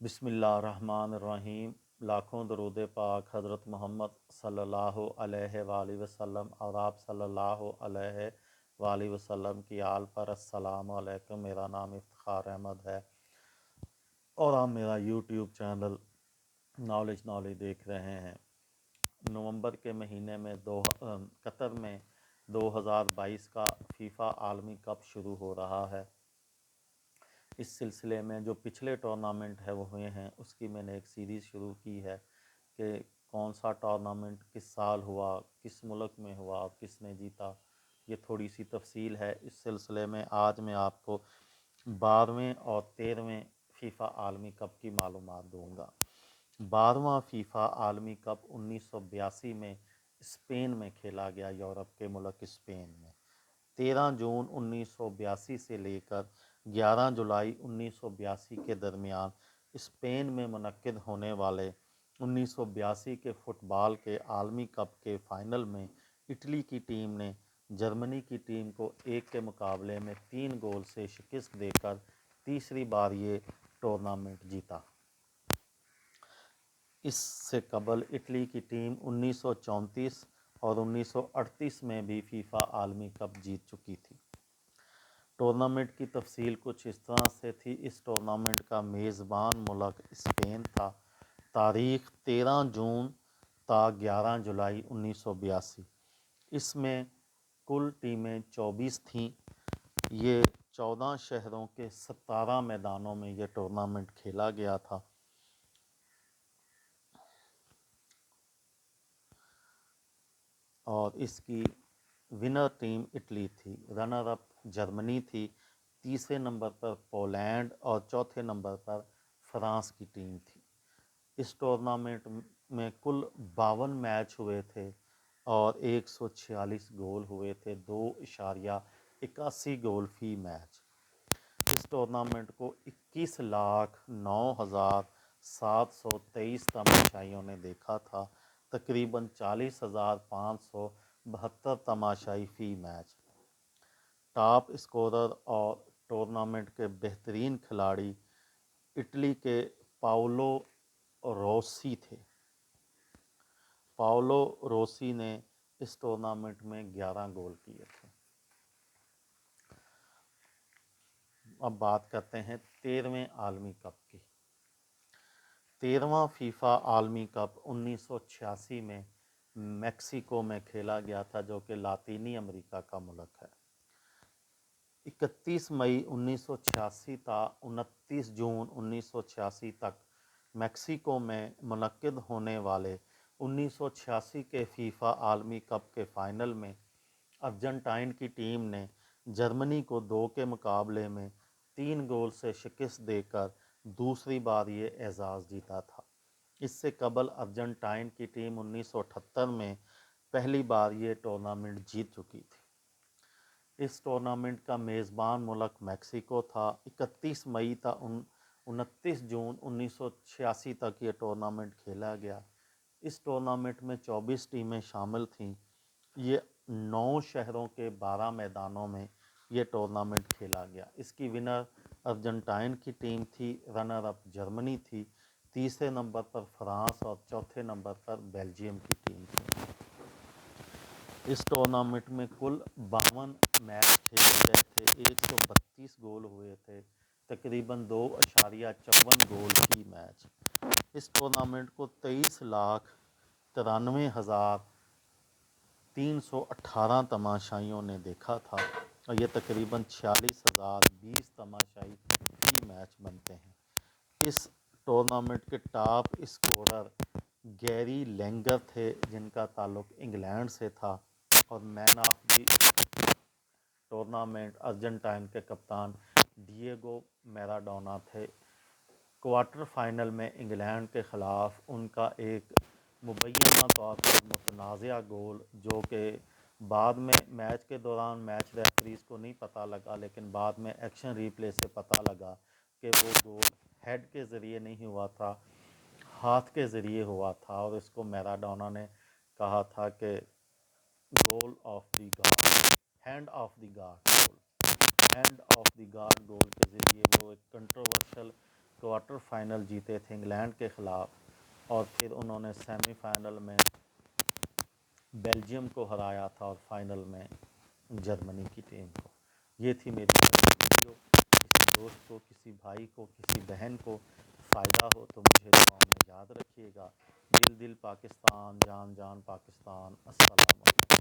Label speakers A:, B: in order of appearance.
A: بسم اللہ الرحمن الرحیم۔ لاکھوں درود پاک حضرت محمد صلی اللہ علیہ وآلہ وسلم اور آپ صلی اللہ علیہ وآلہ وسلم کی آل پر۔ السلام علیکم، میرا نام افتخار احمد ہے اور آپ میرا یوٹیوب چینل نالج دیکھ رہے ہیں۔ نومبر کے مہینے میں قطر میں 2022 کا فیفا عالمی کپ شروع ہو رہا ہے۔ اس سلسلے میں جو پچھلے ٹورنامنٹ ہے وہ ہوئے ہیں، اس کی میں نے ایک سیریز شروع کی ہے کہ کون سا ٹورنامنٹ کس سال ہوا، کس ملک میں ہوا اور کس نے جیتا۔ یہ تھوڑی سی تفصیل ہے۔ اس سلسلے میں آج میں آپ کو 12ویں اور 13ویں فیفا عالمی کپ کی معلومات دوں گا۔ 12واں فیفا عالمی کپ 1982 میں اسپین میں کھیلا گیا، یورپ کے ملک اسپین میں۔ 13 جون 1982 سے لے کر 11 جولائی 1982 کے درمیان اسپین میں منعقد ہونے والے 1982 کے فٹ بال کے عالمی کپ کے فائنل میں اٹلی کی ٹیم نے جرمنی کی ٹیم کو 1 کے مقابلے میں 3 گول سے شکست دے کر تیسری بار یہ ٹورنامنٹ جیتا۔ اس سے قبل اٹلی کی ٹیم 1934 اور 1938 میں بھی فیفا عالمی کپ جیت چکی تھی۔ ٹورنامنٹ کی تفصیل کچھ اس طرح سے تھی۔ اس ٹورنامنٹ کا میزبان ملک اسپین تھا۔ تاریخ 13 جون تا 11 جولائی 1982۔ اس میں کل ٹیمیں 24 تھیں۔ یہ 14 شہروں کے 17 میدانوں میں یہ ٹورنامنٹ کھیلا گیا تھا۔ اور اس کی ونر ٹیم اٹلی تھی، رنر اپ جرمنی تھی، تیسرے نمبر پر پولینڈ اور چوتھے نمبر پر فرانس کی ٹیم تھی۔ اس ٹورنامنٹ میں کل 52 میچ ہوئے تھے اور 146 گول ہوئے تھے، 2.81 گول فی میچ۔ اس ٹورنامنٹ کو 21,09,723 تماشائیوں نے دیکھا تھا، تقریباً 40,572 تماشائی فی میچ۔ ٹاپ اسکورر اور ٹورنامنٹ کے بہترین کھلاڑی اٹلی کے پاولو روسی تھے۔ پاولو روسی نے اس ٹورنامنٹ میں 11 گول کیے تھے۔ اب بات کرتے ہیں 13ویں عالمی کپ کی۔ 13واں فیفا عالمی کپ 1986 میں میکسیکو میں کھیلا گیا تھا، جو کہ لاطینی امریکہ کا ملک ہے۔ 31 مئی 1986 تا 29 جون 1986 تک میکسیکو میں منعقد ہونے والے 1986 کے فیفا عالمی کپ کے فائنل میں ارجنٹائن کی ٹیم نے جرمنی کو 2 کے مقابلے میں 3 گول سے شکست دے کر دوسری بار یہ اعزاز جیتا تھا۔ اس سے قبل ارجنٹائن کی ٹیم 1978 میں پہلی بار یہ ٹورنامنٹ جیت چکی تھی۔ اس ٹورنامنٹ کا میزبان ملک میکسیکو تھا۔ 31 مئی تا 29 جون 1986 تک یہ ٹورنامنٹ کھیلا گیا۔ اس ٹورنامنٹ میں 24 ٹیمیں شامل تھیں۔ یہ 9 شہروں کے 12 میدانوں میں یہ ٹورنامنٹ کھیلا گیا۔ اس کی ونر ارجنٹائن کی ٹیم تھی، رنر اپ جرمنی تھی، تیسرے نمبر پر فرانس اور چوتھے نمبر پر بیلجیم کی ٹیم تھی۔ اس ٹورنامنٹ میں کل 52 میچ کھیلے گئے تھے، 132 گول ہوئے تھے، تقریباً 2.54 گول فی میچ۔ اس ٹورنامنٹ کو 23,93,318 تماشائیوں نے دیکھا تھا اور یہ تقریباً 46,020 تماشائی فی میچ بنتے ہیں۔ اس ٹورنامنٹ کے ٹاپ اسکورر گیری لینگر تھے، جن کا تعلق انگلینڈ سے تھا، اور مین آف دی ٹورنامنٹ ارجنٹائن کے کپتان ڈیئگو میراڈونا تھے۔ کوارٹر فائنل میں انگلینڈ کے خلاف ان کا ایک مبینہ طور پر متنازع گول، جو کہ بعد میں میچ کے دوران میچ ریفریز کو نہیں پتہ لگا، لیکن بعد میں ایکشن ریپلے سے پتہ لگا کہ وہ گول ہیڈ کے ذریعے نہیں ہوا تھا، ہاتھ کے ذریعے ہوا تھا، اور اس کو میراڈونا نے کہا تھا کہ goal of the god, hand of the god goal, hand of the god goal کے ذریعے وہ ایک کنٹروورشل کوارٹر فائنل جیتے تھے انگلینڈ کے خلاف، اور پھر انہوں نے سیمی فائنل میں بیلجیم کو ہرایا تھا اور فائنل میں جرمنی کی ٹیم کو۔ یہ تھی میری ویڈیو۔ کسی دوست کو، کسی بھائی کو، کسی بہن کو فائدہ ہو تو مجھے دعاؤں میں یاد رکھیے گا۔ دل دل پاکستان، جان جان پاکستان۔ السلام علیکم۔